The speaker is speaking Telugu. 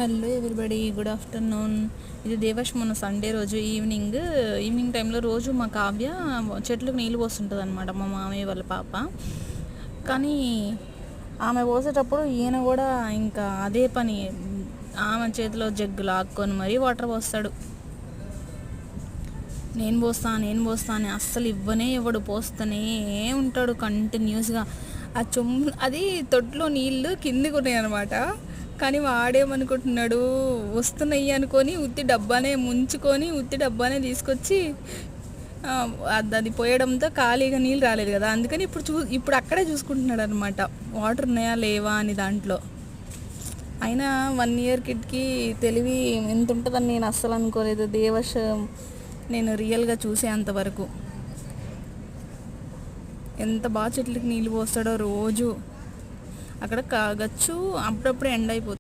Hello everybody, good afternoon. ఇది దేవాష్ మొన్న సండే రోజు ఈవినింగ్ టైంలో రోజు మా కావ్య చెట్లకు నీళ్ళు పోస్తుంటుంది అనమాట, మా మామయ్య వాళ్ళ పాప. కానీ ఆమె పోసేటప్పుడు ఈయన కూడా ఇంకా అదే పని, ఆమె చేతిలో జగ్గు లాక్కొని మరీ వాటర్ పోస్తాడు. నేను పోస్తా అని అస్సలు ఇవ్వడు, పోస్తూనే ఉంటాడు కంటిన్యూస్గా. అది తొట్లో నీళ్ళు కిందికి ఉన్నాయి అనమాట. కానీ వాడేమనుకుంటున్నాడు, వస్తున్నాయి అనుకొని ఉత్తి డబ్బానే తీసుకొచ్చి అది పోయడంతో ఖాళీగా నీళ్ళు రాలేదు కదా, అందుకని ఇప్పుడు అక్కడే చూసుకుంటున్నాడు అనమాట, వాటర్ ఉన్నాయా లేవా అని. దాంట్లో అయినా 1 year కిడ్కి తెలివి ఎంత ఉంటుందని నేను అస్సలు అనుకోలేదు. దేవశ్ నేను రియల్గా చూసేంతవరకు ఎంత బాగా చెట్లకి నీళ్ళు పోస్తాడో రోజు. అక్కడ కాగచ్చు, అప్పుడప్పుడు ఎండ్ అయిపోతుంది.